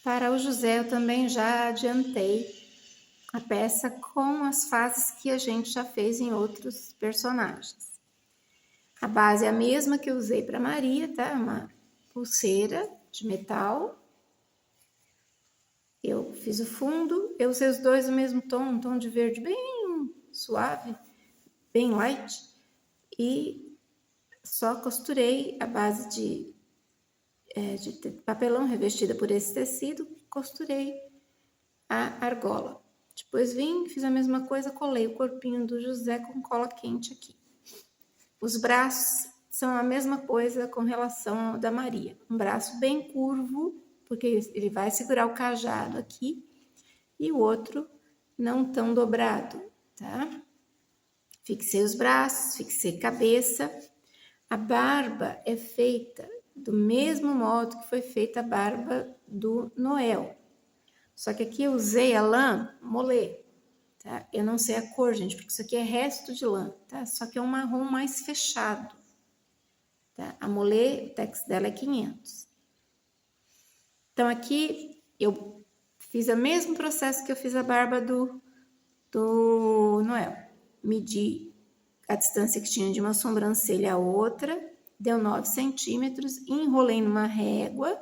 Para o José, eu também já adiantei a peça com as fases que a gente já fez em outros personagens. A base é a mesma que eu usei para Maria, tá? Uma pulseira de metal. Eu fiz o fundo, eu usei os dois do mesmo tom, um tom de verde bem suave, bem light, e só costurei a base de papelão revestida por esse tecido, costurei a argola. Depois vim, fiz a mesma coisa, colei o corpinho do José com cola quente aqui. Os braços são a mesma coisa com relação ao da Maria. Um braço bem curvo, porque ele vai segurar o cajado aqui, e o outro não tão dobrado, tá? Fixei os braços, fixei cabeça. A barba é feita do mesmo modo que foi feita a barba do Noel. Só que aqui eu usei a lã molê, tá? Eu não sei a cor, gente, porque isso aqui é resto de lã, tá? Só que é um marrom mais fechado, tá? A molê, o tex dela é 500. Então, aqui eu fiz o mesmo processo que eu fiz a barba do Noel. Medi a distância que tinha de uma sobrancelha a outra, deu 9 centímetros, enrolei numa régua,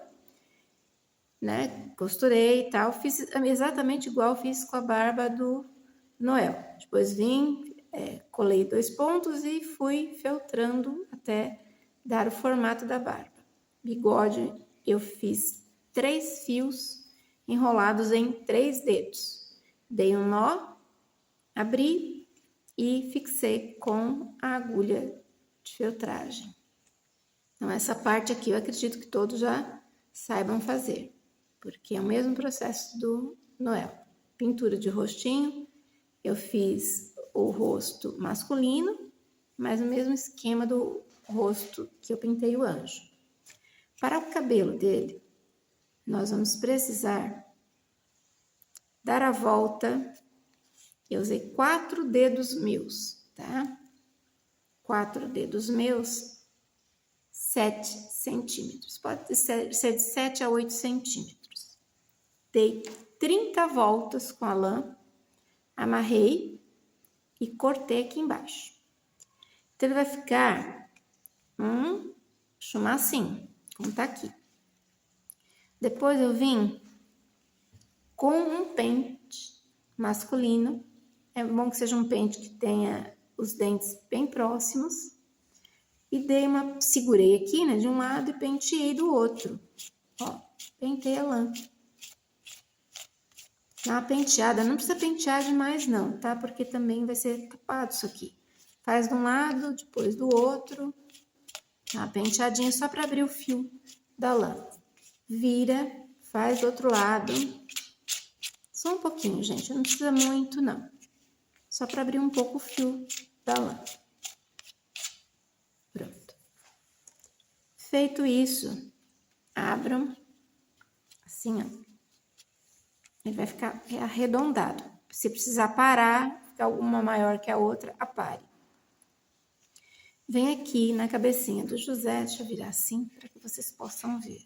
né? Costurei e tal, fiz exatamente igual fiz com a barba do Noel. Depois vim, colei 2 pontos e fui feltrando até dar o formato da barba. Bigode, eu fiz 3 fios enrolados em 3 dedos. Dei um nó, abri e fixei com a agulha de feltragem. Então, essa parte aqui eu acredito que todos já saibam fazer, porque é o mesmo processo do Noel. Pintura de rostinho, eu fiz o rosto masculino, mas o mesmo esquema do rosto que eu pintei o anjo. Para o cabelo dele, nós vamos precisar dar a volta. Eu usei 4 dedos meus, tá? 4 dedos meus, 7 centímetros. Pode ser de 7 a 8 centímetros. Dei 30 voltas com a lã, amarrei e cortei aqui embaixo. Então, ele vai ficar chumacinho, como tá aqui. Depois eu vim com um pente masculino. É bom que seja um pente que tenha os dentes bem próximos. E segurei aqui, né, de um lado e penteei do outro. Ó, pentei a lã. Dá uma penteada, não precisa pentear demais não, tá? Porque também vai ser tapado isso aqui. Faz de um lado, depois do outro. Dá uma penteadinha só para abrir o fio da lã. Vira, faz do outro lado. Só um pouquinho, gente, não precisa muito não. Só para abrir um pouco o fio da lã. Pronto. Feito isso, abram assim, ó. Ele vai ficar arredondado. Se precisar parar, ficar alguma maior que a outra, apare. Vem aqui na cabecinha do José, deixa eu virar assim para que vocês possam ver.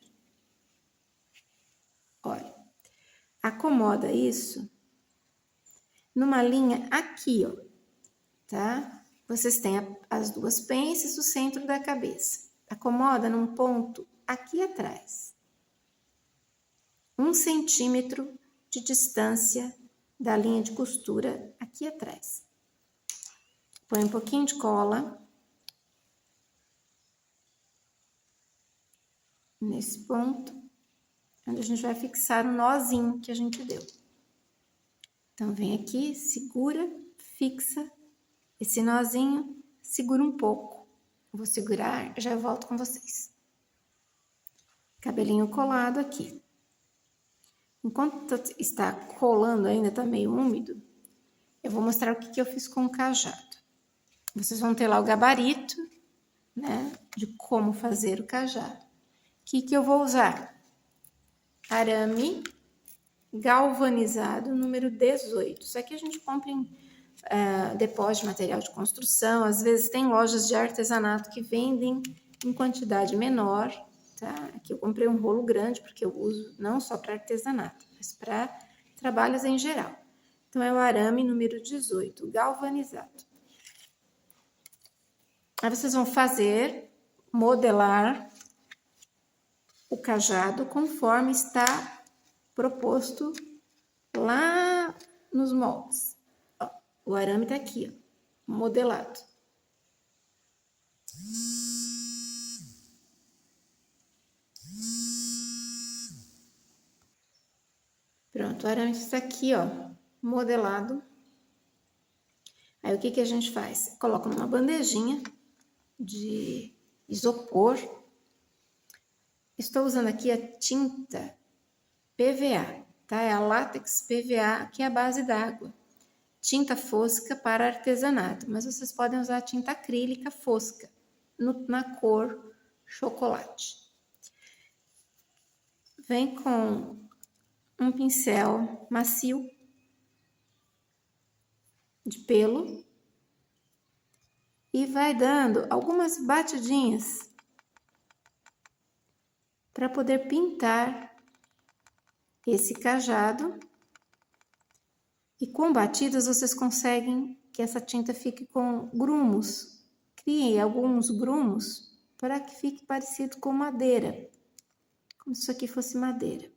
Olha, acomoda isso numa linha aqui, ó, tá? Vocês têm as duas pences do centro da cabeça. Acomoda num ponto aqui atrás. 1 centímetro de distância da linha de costura aqui atrás. Põe um pouquinho de cola nesse ponto, onde a gente vai fixar o nozinho que a gente deu. Então, vem aqui, segura, fixa esse nozinho, segura um pouco. Eu vou segurar, já volto com vocês. Cabelinho colado aqui. Enquanto está colando ainda, tá meio úmido, eu vou mostrar o que eu fiz com o cajado. Vocês vão ter lá o gabarito, né, de como fazer o cajado. O que eu vou usar? Arame galvanizado, número 18. Isso aqui a gente compra em depósito de material de construção. Às vezes tem lojas de artesanato que vendem em quantidade menor. tá? Aqui eu comprei um rolo grande, porque eu uso não só para artesanato, mas para trabalhos em geral. Então, é o arame número 18, galvanizado. Aí vocês vão modelar o cajado conforme está proposto lá nos moldes. Ó, o arame tá aqui, ó, modelado. Pronto, o arame está aqui, ó, modelado. Aí, o que que a gente faz? Coloca numa bandejinha de isopor. Estou usando aqui a tinta PVA, tá? É a látex PVA, que é a base d'água. Tinta fosca para artesanato, mas vocês podem usar tinta acrílica fosca, na cor chocolate. Vem com um pincel macio de pelo e vai dando algumas batidinhas para poder pintar esse cajado. E com batidas vocês conseguem que essa tinta fique com grumos. Criem alguns grumos para que fique parecido com madeira, como se isso aqui fosse madeira.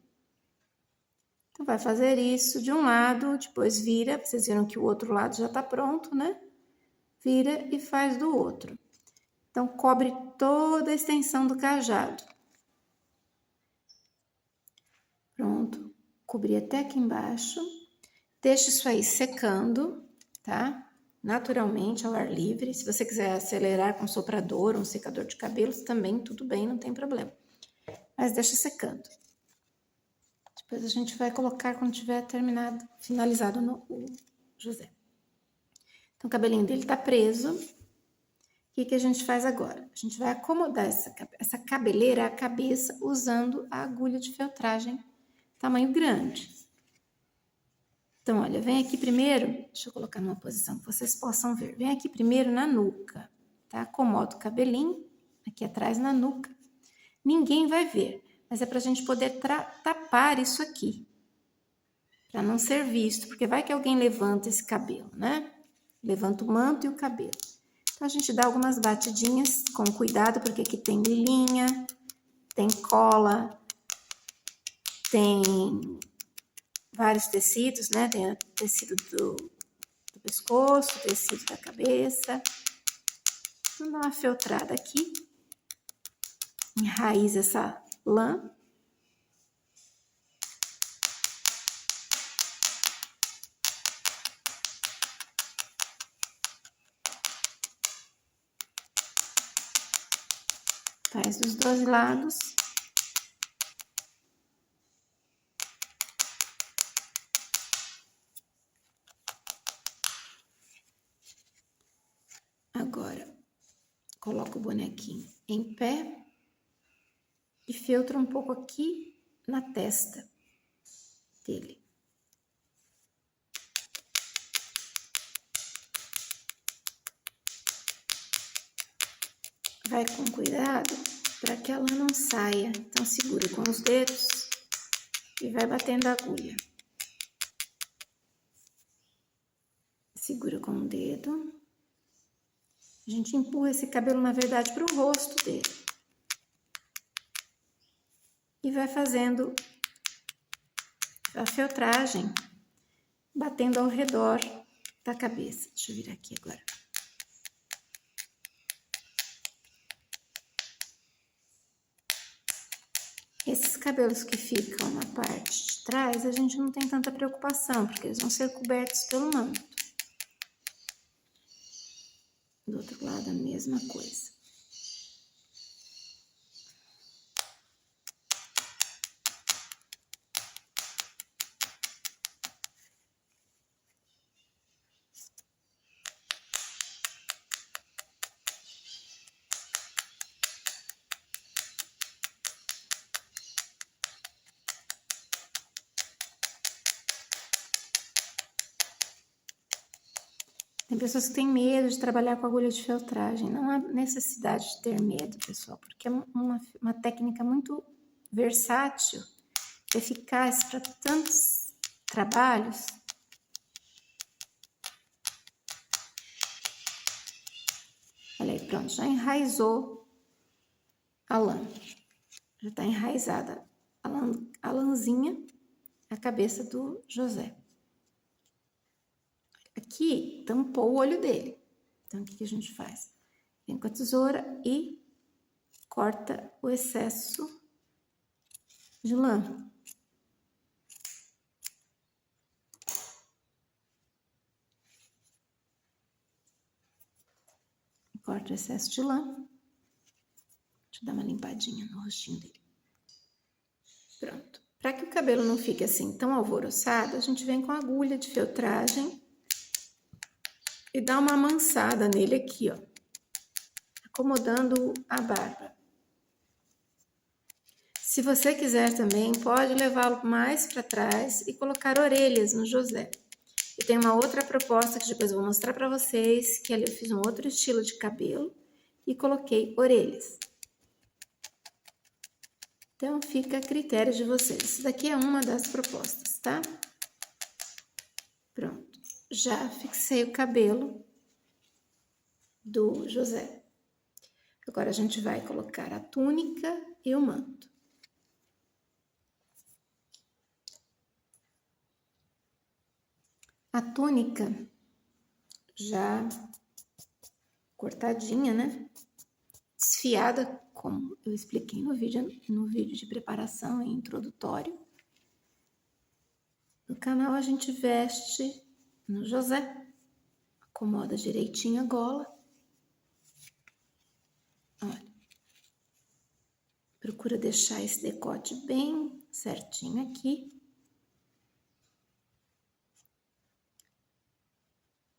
Então, vai fazer isso de um lado, depois vira. Vocês viram que o outro lado já está pronto, né? Vira e faz do outro. Então, cobre toda a extensão do cajado. Pronto. Cobri até aqui embaixo. Deixa isso aí secando, tá? Naturalmente, ao ar livre. Se você quiser acelerar com soprador ou um secador de cabelos, também tudo bem, não tem problema. Mas deixa secando. Depois a gente vai colocar quando tiver terminado, finalizado o José. Então, o cabelinho dele tá preso. O que que a gente faz agora? A gente vai acomodar essa cabeleira à cabeça usando a agulha de feltragem tamanho grande. Então, olha, vem aqui primeiro, deixa eu colocar numa posição que vocês possam ver. Vem aqui primeiro na nuca, tá? Acomoda o cabelinho aqui atrás na nuca. Ninguém vai ver, mas é pra gente poder tapar isso aqui, para não ser visto, porque vai que alguém levanta esse cabelo, né? Levanta o manto e o cabelo. Então, a gente dá algumas batidinhas com cuidado, porque aqui tem linha, tem cola, tem vários tecidos, né? Tem o tecido do pescoço, o tecido da cabeça. Vou dar uma feltrada aqui. Enraiza essa lã. Faz dos dois lados. Agora, coloco o bonequinho em pé e feltro um pouco aqui na testa dele. Vai com cuidado para que ela não saia. Então, segura com os dedos e vai batendo a agulha. Segura com o dedo. A gente empurra esse cabelo, na verdade, para o rosto dele. E vai fazendo a feltragem, batendo ao redor da cabeça. Deixa eu virar aqui agora. Esses cabelos que ficam na parte de trás, a gente não tem tanta preocupação, porque eles vão ser cobertos pelo manto. Do outro lado, a mesma coisa. Tem pessoas que têm medo de trabalhar com agulha de feltragem. Não há necessidade de ter medo, pessoal, porque é uma técnica muito versátil, eficaz para tantos trabalhos. Olha aí, pronto, já enraizou a lã. Já está enraizada a lãzinha, a cabeça do José. Aqui tampou o olho dele. Então, o que a gente faz? Vem com a tesoura e corta o excesso de lã. Corta o excesso de lã. Deixa eu dar uma limpadinha no rostinho dele. Pronto. Para que o cabelo não fique assim tão alvoroçado, a gente vem com a agulha de feltragem e dá uma amansada nele aqui, ó, acomodando a barba. Se você quiser também, pode levá-lo mais para trás e colocar orelhas no José. E tem uma outra proposta que depois eu vou mostrar para vocês, que ali eu fiz um outro estilo de cabelo e coloquei orelhas. Então, fica a critério de vocês. Isso daqui é uma das propostas, tá? Pronto. Já fixei o cabelo do José. Agora, a gente vai colocar a túnica e o manto. A túnica já cortadinha, né? Desfiada, como eu expliquei no vídeo de preparação e introdutório. No canal a gente veste no José, acomoda direitinho a gola. Olha, procura deixar esse decote bem certinho aqui.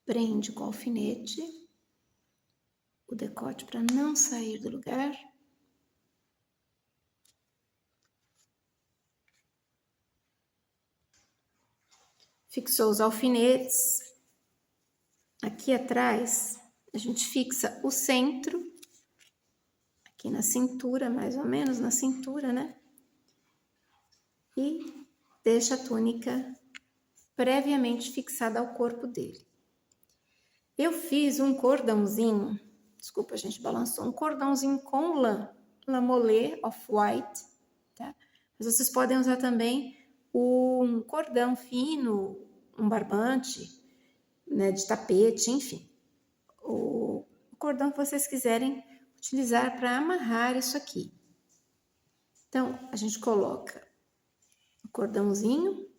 Prende com alfinete o decote para não sair do lugar. Fixou os alfinetes. Aqui atrás, a gente fixa o centro, aqui na cintura, mais ou menos na cintura, né? E deixa a túnica previamente fixada ao corpo dele. Eu fiz um cordãozinho, desculpa, a gente balançou, um cordãozinho com lã mollet off-white, tá? Mas vocês podem usar também um cordão fino, um barbante, né, de tapete, enfim. O cordão que vocês quiserem utilizar para amarrar isso aqui. Então, a gente coloca o cordãozinho,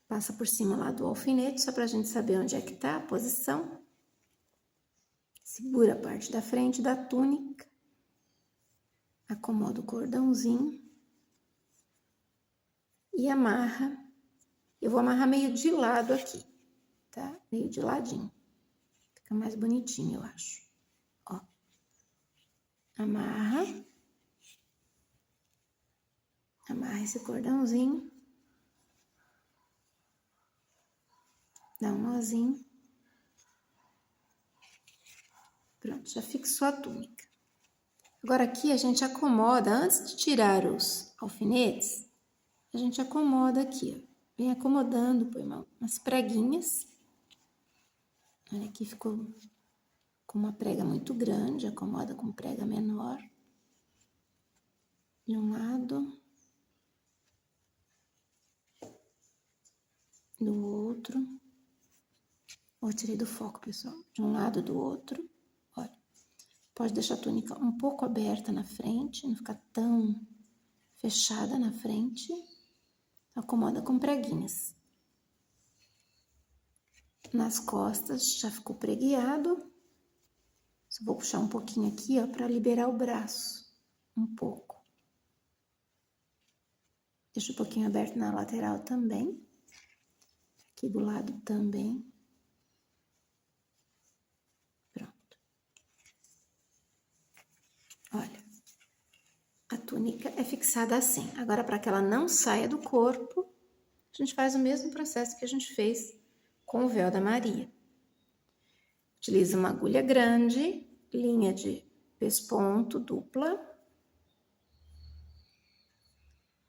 passa por cima lá do alfinete, só para a gente saber onde é que tá a posição. Segura a parte da frente da túnica, acomoda o cordãozinho e amarra. Eu vou amarrar meio de lado aqui, tá? Meio de ladinho. Fica mais bonitinho, eu acho. Ó. Amarra. Amarra esse cordãozinho. Dá um nozinho. Pronto, já fixou a túnica. Agora aqui a gente acomoda, antes de tirar os alfinetes, a gente acomoda aqui, ó. Vem acomodando, põe umas preguinhas. Olha, aqui ficou com uma prega muito grande, acomoda com prega menor. De um lado. Do outro. Ó, tirei do foco, pessoal. De um lado, do outro. Olha. Pode deixar a túnica um pouco aberta na frente, não ficar tão fechada na frente. Acomoda com preguinhas. Nas costas já ficou preguiado. Só vou puxar um pouquinho aqui, ó, para liberar o braço. Um pouco. Deixa um pouquinho aberto na lateral também. Aqui do lado também. Pronto. Olha. A túnica é fixada assim. Agora, para que ela não saia do corpo, a gente faz o mesmo processo que a gente fez com o véu da Maria. Utiliza uma agulha grande, linha de pesponto dupla,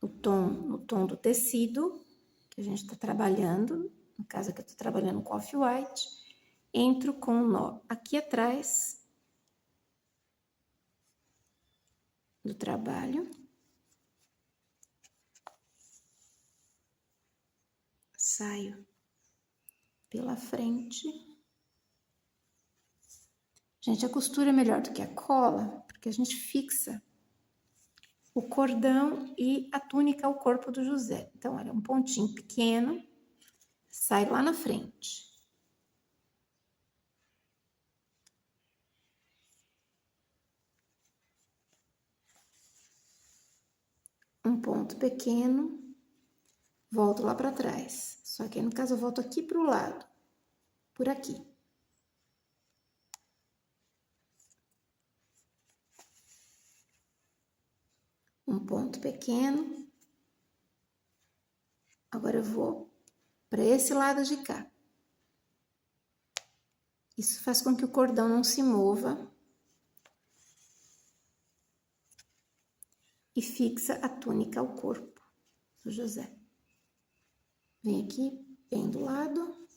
no tom do tecido que a gente está trabalhando. No caso aqui eu estou trabalhando com off-white. Entro com o nó aqui atrás do trabalho. Saio pela frente. Gente, a costura é melhor do que a cola, porque a gente fixa o cordão e a túnica ao corpo do José. Então, olha, um pontinho pequeno, sai lá na frente. Um ponto pequeno, volto lá para trás. Só que aí, no caso, eu volto aqui para o lado, por aqui. Um ponto pequeno. Agora eu vou para esse lado de cá. Isso faz com que o cordão não se mova e fixa a túnica ao corpo do José. Vem aqui, bem do lado.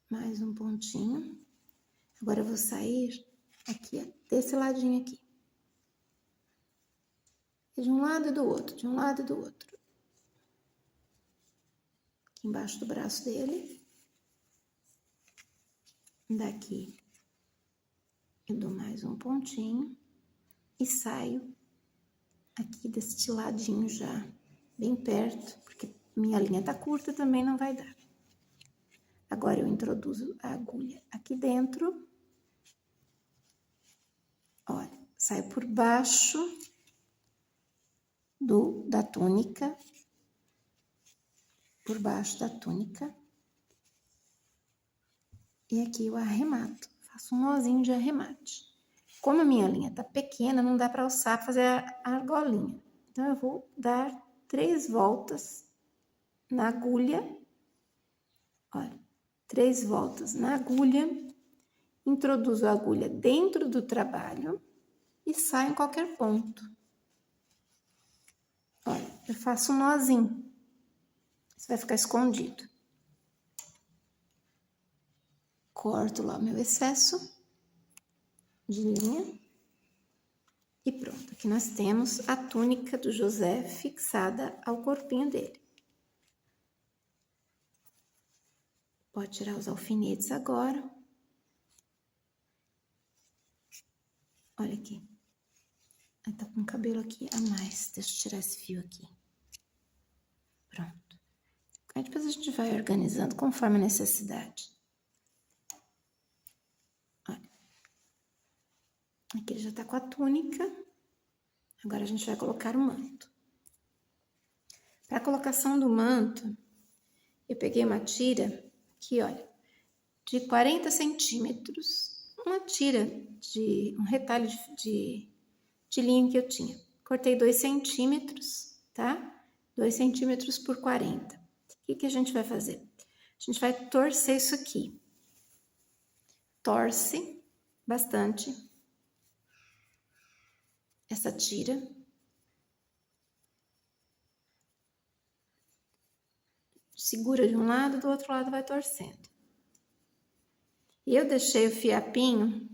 Mais um pontinho. Agora eu vou sair aqui, desse ladinho aqui. De um lado e do outro, de um lado e do outro. Aqui embaixo do braço dele. Daqui eu dou mais um pontinho e saio aqui deste ladinho já, bem perto, porque minha linha tá curta, também não vai dar. Agora eu introduzo a agulha aqui dentro. Olha, saio por baixo da túnica, por baixo da túnica. E aqui eu arremato, faço um nozinho de arremate. Como a minha linha tá pequena, não dá para alçar, fazer a argolinha. Então, eu vou dar 3 voltas na agulha. Olha, 3 voltas na agulha. Introduzo a agulha dentro do trabalho e saio em qualquer ponto. Olha, eu faço um nozinho. Isso vai ficar escondido. Corto lá o meu excesso de linha. E pronto, aqui nós temos a túnica do José fixada ao corpinho dele. Pode tirar os alfinetes agora. Olha aqui. Tá com o cabelo aqui a mais. Deixa eu tirar esse fio aqui. Pronto. Aí depois a gente vai organizando conforme a necessidade. Olha. Aqui ele já tá com a túnica. Agora a gente vai colocar o manto. Para a colocação do manto, eu peguei uma tira aqui, olha, de 40 centímetros. Uma tira um retalho de linho que eu tinha. Cortei 2 centímetros, tá? 2 centímetros por 40. O que a gente vai fazer? A gente vai torcer isso aqui. Torce bastante essa tira. Segura de um lado, do outro lado vai torcendo. E eu deixei o fiapinho,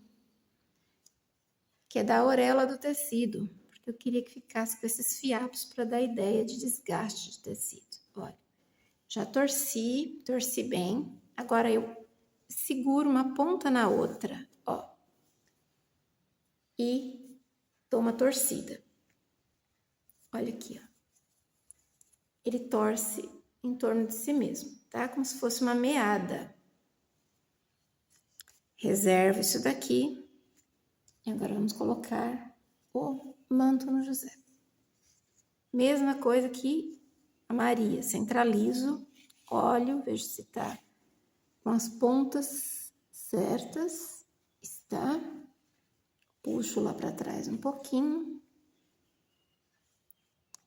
que é da orelha do tecido, porque eu queria que ficasse com esses fiapos para dar ideia de desgaste de tecido. Olha, já torci bem. Agora eu seguro uma ponta na outra, ó. E dou uma torcida. Olha aqui, ó. Ele torce em torno de si mesmo, tá? Como se fosse uma meada. Reservo isso daqui. E agora vamos colocar o manto no José. Mesma coisa que a Maria. Centralizo, olho, vejo se tá com as pontas certas. Está. Puxo lá para trás um pouquinho.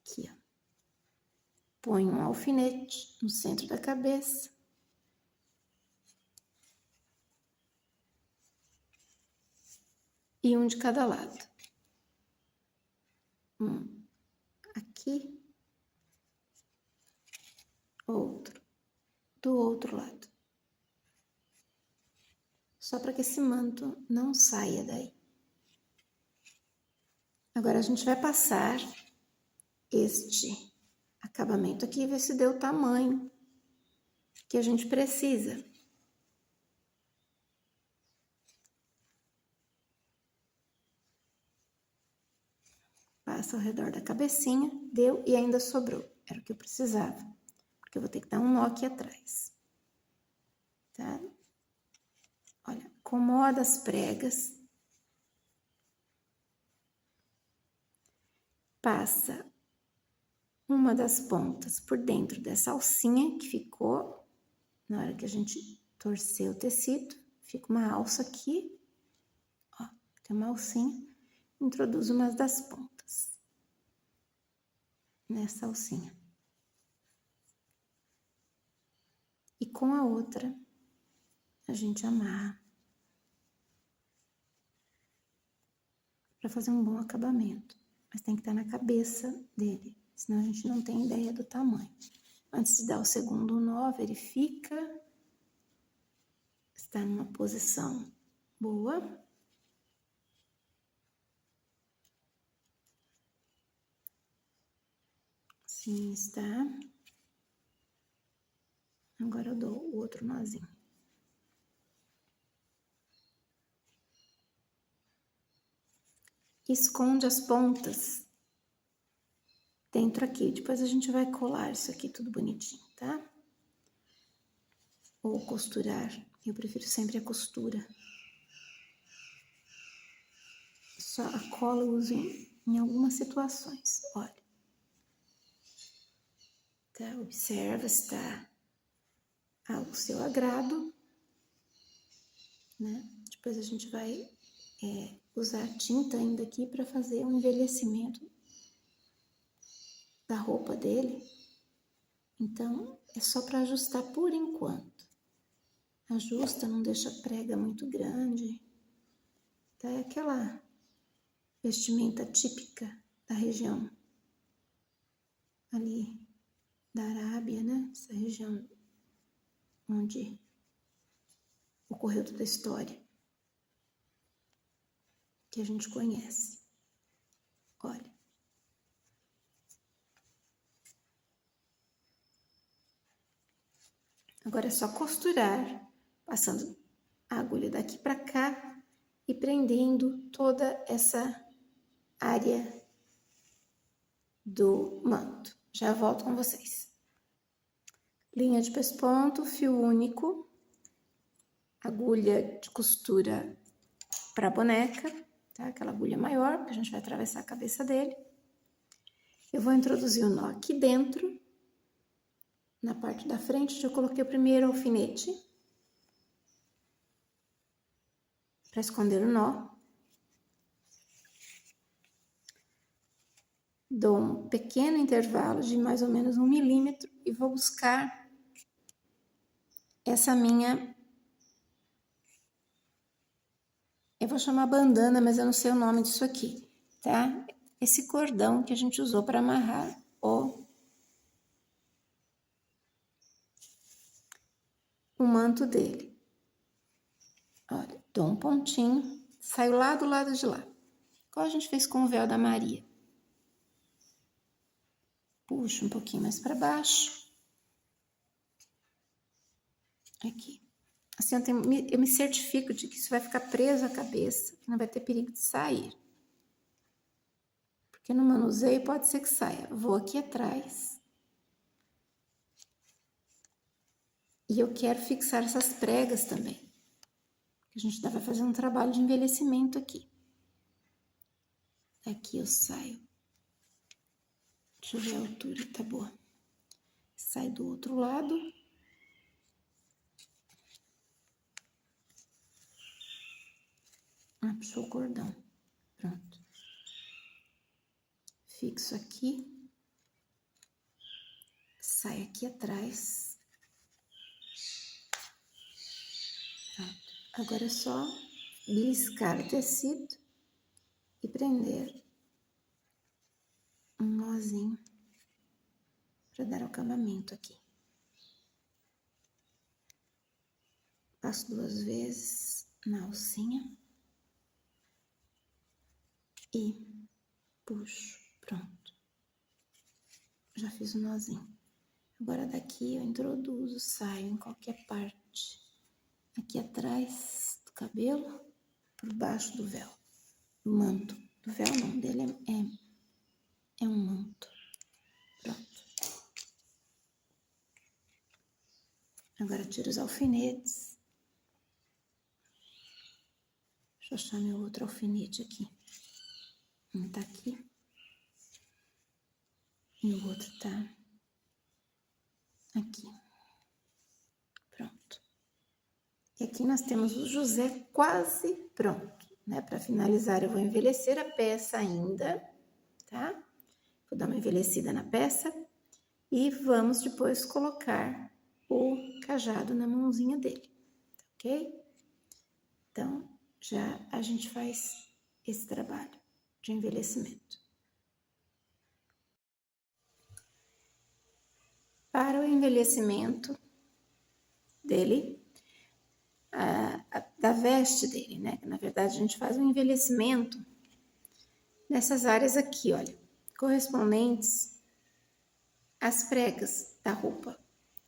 Aqui, ó. Ponho um alfinete no centro da cabeça. e um de cada lado. Um aqui, outro do outro lado. Só para que esse manto não saia daí. Agora a gente vai passar este acabamento aqui e ver se deu o tamanho que a gente precisa. Passa ao redor da cabecinha, deu e ainda sobrou. Era o que eu precisava, porque eu vou ter que dar um nó aqui atrás. Tá? Olha, acomoda as pregas. Passa uma das pontas por dentro dessa alcinha que ficou na hora que a gente torceu o tecido. Fica uma alça aqui, ó, tem uma alcinha. Introduz uma das pontas nessa alcinha. E com a outra, a gente amarra para fazer um bom acabamento. Mas tem que estar na cabeça dele, senão a gente não tem ideia do tamanho. Antes de dar o segundo nó, verifica. Está numa posição boa. Sim, está. Agora eu dou o outro nozinho. Esconde as pontas dentro aqui. Depois a gente vai colar isso aqui tudo bonitinho, tá? Ou costurar. Eu prefiro sempre a costura. Só a cola eu uso em algumas situações. Olha. Tá? Observa se está ao seu agrado, né? Depois a gente vai usar tinta ainda aqui para fazer um envelhecimento da roupa dele. Então, é só para ajustar por enquanto. Ajusta, não deixa a prega muito grande. Tá? É aquela vestimenta típica da região ali da Arábia, né? Essa região onde ocorreu toda a história que a gente conhece. Olha. Agora é só costurar, passando a agulha daqui para cá e prendendo toda essa área do manto. Já volto com vocês. Linha de pesponto, fio único, agulha de costura para boneca, tá? Aquela agulha maior, que a gente vai atravessar a cabeça dele. Eu vou introduzir o nó aqui dentro, na parte da frente, eu coloquei o primeiro alfinete para esconder o nó. Dou um pequeno intervalo de mais ou menos 1 milímetro e vou buscar essa minha... Eu vou chamar bandana, mas eu não sei o nome disso aqui, tá? Esse cordão que a gente usou para amarrar o manto dele. Olha, dou um pontinho, saio lá do lado de lá. Igual a gente fez com o véu da Maria. Puxo um pouquinho mais para baixo. Aqui. Assim eu me certifico de que isso vai ficar preso à cabeça, não vai ter perigo de sair. Porque no manuseio pode ser que saia. Vou aqui atrás. E eu quero fixar essas pregas também. A gente vai fazer um trabalho de envelhecimento aqui. Aqui eu saio. Deixa eu ver a altura, tá boa. Sai do outro lado. Puxou o cordão. Pronto. Fixo aqui. Sai aqui atrás. Pronto. Agora é só beliscar o tecido e prender um nozinho para dar acabamento aqui. Passo 2 vezes na alcinha e puxo, pronto. Já fiz o nozinho. Agora daqui eu introduzo, saio em qualquer parte, aqui atrás do cabelo, por baixo do véu, do manto. Do véu não, dele é um manto. Pronto. Agora tiro os alfinetes. Deixa eu achar meu outro alfinete aqui. Um tá aqui. E o outro tá aqui. Pronto. E aqui nós temos o José quase pronto, né? Para finalizar, eu vou envelhecer a peça ainda, tá? Vou dar uma envelhecida na peça e vamos depois colocar o cajado na mãozinha dele, ok? Então, já a gente faz esse trabalho de envelhecimento. Para o envelhecimento dele, da veste dele, né? Na verdade, a gente faz um envelhecimento nessas áreas aqui, olha, correspondentes às pregas da roupa.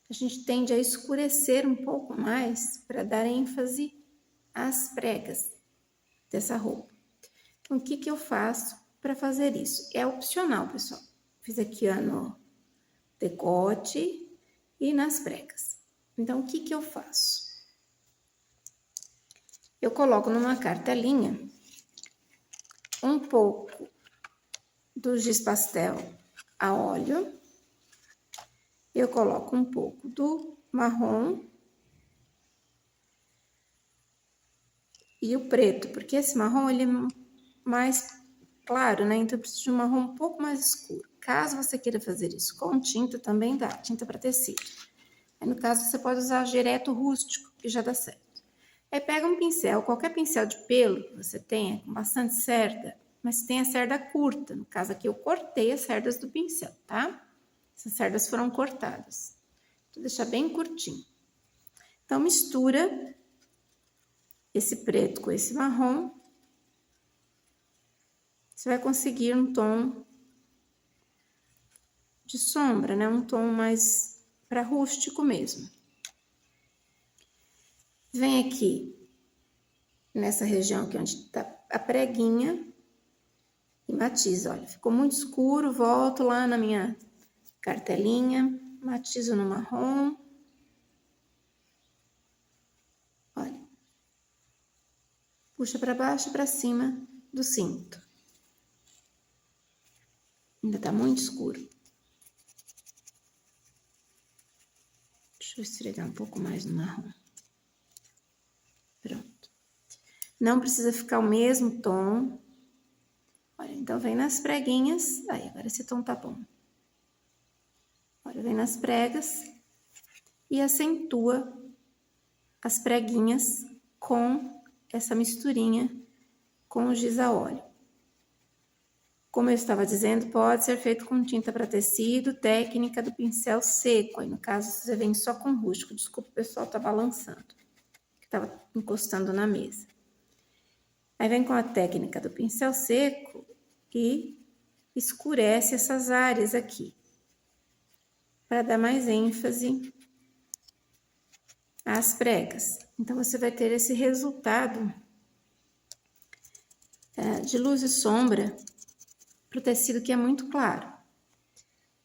A gente tende a escurecer um pouco mais para dar ênfase às pregas dessa roupa. Então, o que eu faço para fazer isso? É opcional, pessoal. Fiz aqui no decote e nas pregas. Então, o que eu faço? Eu coloco numa cartelinha um pouco do giz pastel a óleo, eu coloco um pouco do marrom e o preto, porque esse marrom ele é mais claro, né? Então eu preciso de um marrom um pouco mais escuro. Caso você queira fazer isso com tinta, também dá, tinta para tecido. Aí, no caso, você pode usar gireto rústico, que já dá certo. Aí pega um pincel, qualquer pincel de pelo que você tenha, com bastante cerda, mas tem a cerda curta. No caso aqui, eu cortei as cerdas do pincel, tá? Essas cerdas foram cortadas. Vou deixar bem curtinho. Então, mistura esse preto com esse marrom. Você vai conseguir um tom de sombra, né? Um tom mais para rústico mesmo. Vem aqui nessa região aqui onde tá a preguinha e matiza. Olha, ficou muito escuro, volto lá na minha cartelinha, matizo no marrom. Olha, puxa para baixo e para cima do cinto. Ainda tá muito escuro. Deixa eu esfregar um pouco mais no marrom. Pronto. Não precisa ficar o mesmo tom. Olha, então vem nas preguinhas. Aí, agora esse tom tá bom. Olha, vem nas pregas e acentua as preguinhas com essa misturinha com o giz a óleo. Como eu estava dizendo, pode ser feito com tinta para tecido, técnica do pincel seco. Aí, no caso, você vem só com rústico. Desculpa, o pessoal tá balançando, que tava encostando na mesa. Aí, vem com a técnica do pincel seco e escurece essas áreas aqui, para dar mais ênfase às pregas. Então, você vai ter esse resultado de luz e sombra para o tecido que é muito claro.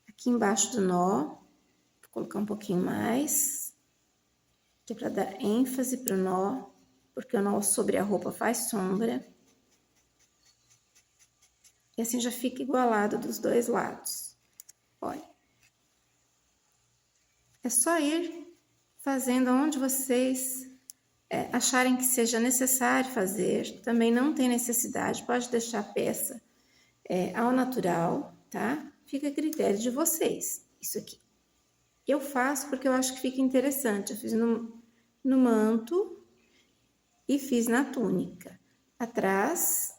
Aqui embaixo do nó, vou colocar um pouquinho mais, que é para dar ênfase para o nó, porque o nó sobre a roupa faz sombra. E assim já fica igualado dos dois lados. Olha. É só ir fazendo onde vocês acharem que seja necessário fazer. Também não tem necessidade, pode deixar a peça ao natural, tá? Fica a critério de vocês, isso aqui. Eu faço porque eu acho que fica interessante. Eu fiz no manto e fiz na túnica. Atrás,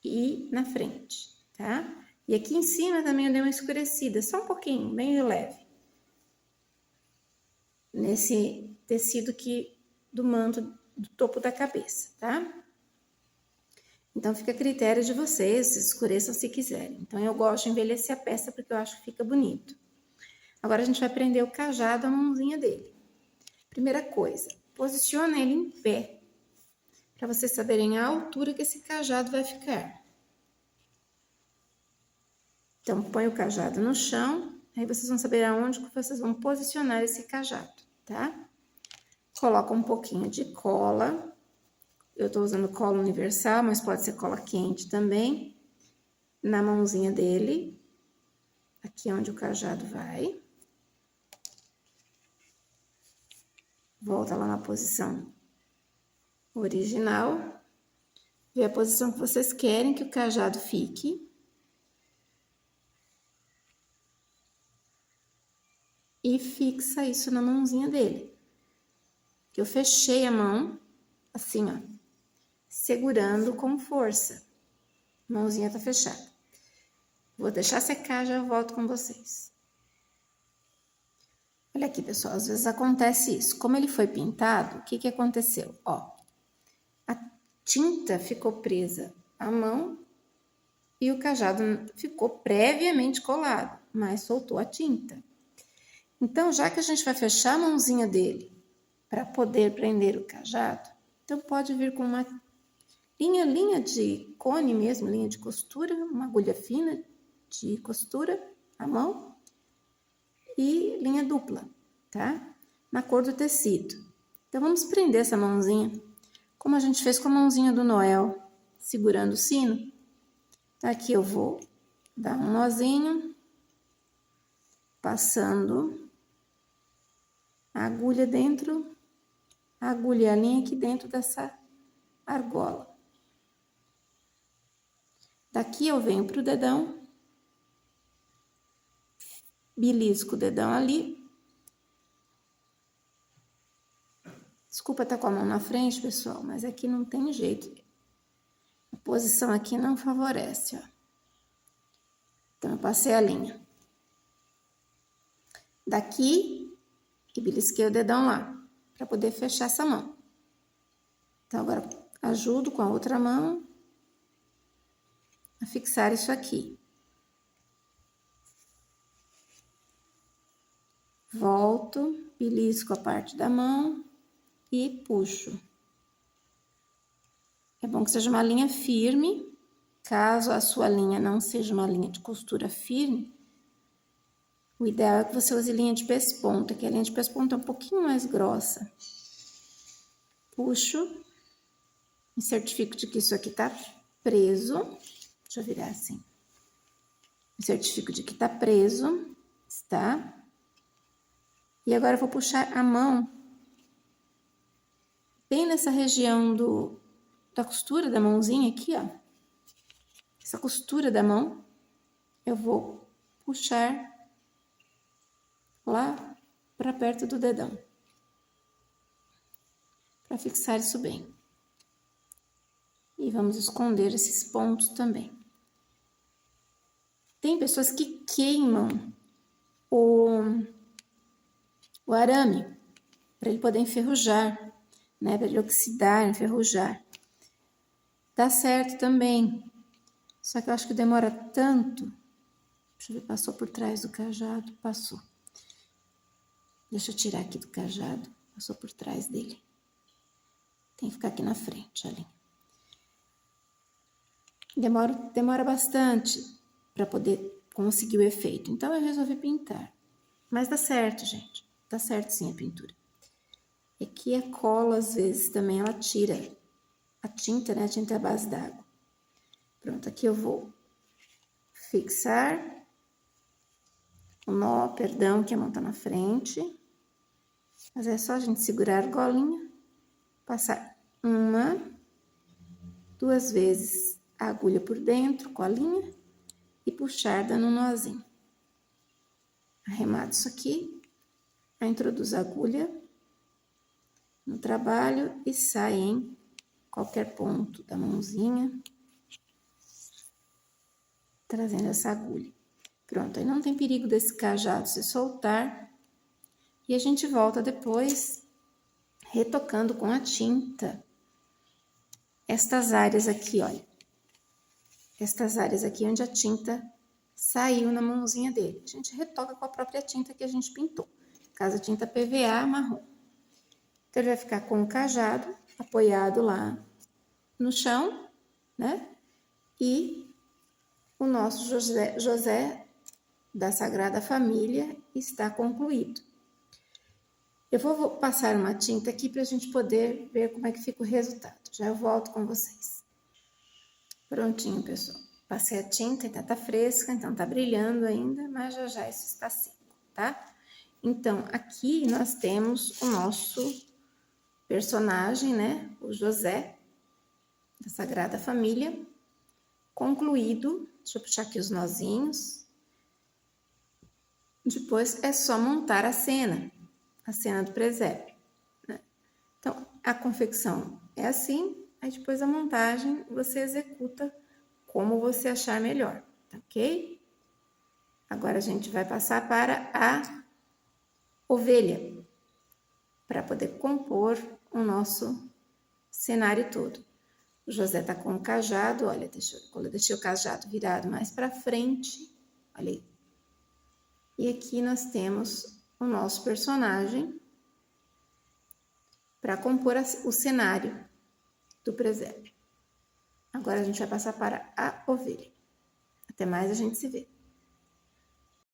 e na frente, tá? E aqui em cima também eu dei uma escurecida, só um pouquinho, bem de leve. Nesse tecido aqui do manto do topo da cabeça, tá? Então, fica a critério de vocês, escureçam se quiserem. Então, eu gosto de envelhecer a peça porque eu acho que fica bonito. Agora, a gente vai prender o cajado à mãozinha dele. Primeira coisa, posiciona ele em pé, para vocês saberem a altura que esse cajado vai ficar. Então, põe o cajado no chão, aí vocês vão saber aonde que vocês vão posicionar esse cajado, tá? Coloca um pouquinho de cola. Eu tô usando cola universal, mas pode ser cola quente também. Na mãozinha dele, aqui onde o cajado vai. Volta lá na posição original. Vê a posição que vocês querem que o cajado fique. E fixa isso na mãozinha dele. Eu fechei a mão, assim, ó, segurando com força. A mãozinha tá fechada. Vou deixar secar, já volto com vocês. Olha aqui, pessoal, às vezes acontece isso. Como ele foi pintado, o que que aconteceu? Ó, a tinta ficou presa à mão e o cajado ficou previamente colado, mas soltou a tinta. Então, já que a gente vai fechar a mãozinha dele para poder prender o cajado, então pode vir com uma linha de cone mesmo, linha de costura, uma agulha fina de costura à mão e linha dupla, tá? Na cor do tecido. Então, vamos prender essa mãozinha, como a gente fez com a mãozinha do Noel, segurando o sino. Aqui eu vou dar um nozinho, passando a agulha dentro, a agulha e a linha aqui dentro dessa argola. Daqui eu venho pro dedão, belisco o dedão ali. Desculpa estar com a mão na frente, pessoal, mas aqui não tem jeito. A posição aqui não favorece, ó. Então, eu passei a linha. Daqui, e belisquei o dedão lá, para poder fechar essa mão. Então, agora, ajudo com a outra mão a fixar isso aqui. Volto, belisco a parte da mão e puxo. É bom que seja uma linha firme. Caso a sua linha não seja uma linha de costura firme, o ideal é que você use linha de pesponta, que a linha de pesponta é um pouquinho mais grossa. Puxo, me certifico de que isso aqui tá preso. Deixa eu virar assim. Me certifico de que tá preso, está? E agora eu vou puxar a mão bem nessa região da costura da mãozinha aqui, ó. Essa costura da mão, eu vou puxar lá para perto do dedão, para fixar isso bem. E vamos esconder esses pontos também. Tem pessoas que queimam o arame para ele poder enferrujar, né? Para ele oxidar, enferrujar. Dá certo também. Só que eu acho que demora tanto. Deixa eu ver, passou por trás do cajado, passou. Deixa eu tirar aqui do cajado, passou por trás dele. Tem que ficar aqui na frente, ali. Demora bastante para poder conseguir o efeito. Então, eu resolvi pintar. Mas dá certo, gente. Dá certo sim a pintura. É que a cola, às vezes, também ela tira a tinta, né? A tinta é a base d'água. Pronto, aqui eu vou fixar o nó, perdão, que a mão tá na frente. Mas é só a gente segurar a argolinha, passar 1, 2 vezes a agulha por dentro com a linha e puxar dando um nozinho. Arremato isso aqui, aí introduzo a agulha no trabalho e sai em qualquer ponto da mãozinha. trazendo essa agulha. Pronto, aí não tem perigo desse cajado se soltar. E a gente volta depois retocando com a tinta estas áreas aqui, olha. Estas áreas aqui onde a tinta saiu na mãozinha dele. A gente retoca com a própria tinta que a gente pintou. Caso a tinta PVA marrom. Então, ele vai ficar com o cajado apoiado lá no chão, né? E o nosso José da Sagrada Família está concluído. Eu vou passar uma tinta aqui para a gente poder ver como é que fica o resultado. Já eu volto com vocês. Prontinho, pessoal. Passei a tinta, ainda tá fresca, então tá brilhando ainda, mas já isso está seco, tá? Então, aqui nós temos o nosso personagem, né? O José da Sagrada Família, concluído. Deixa eu puxar aqui os nozinhos. Depois é só montar a cena do presépio, né? Então, a confecção é assim, aí depois a montagem você executa como você achar melhor, tá ok? Agora a gente vai passar para a ovelha, para poder compor o nosso cenário todo. O José tá com o cajado, olha, eu deixei o cajado virado mais para frente, olha aí. E aqui nós temos o nosso personagem para compor o cenário do presépio. Agora a gente vai passar para a ovelha. Até mais, a gente se vê.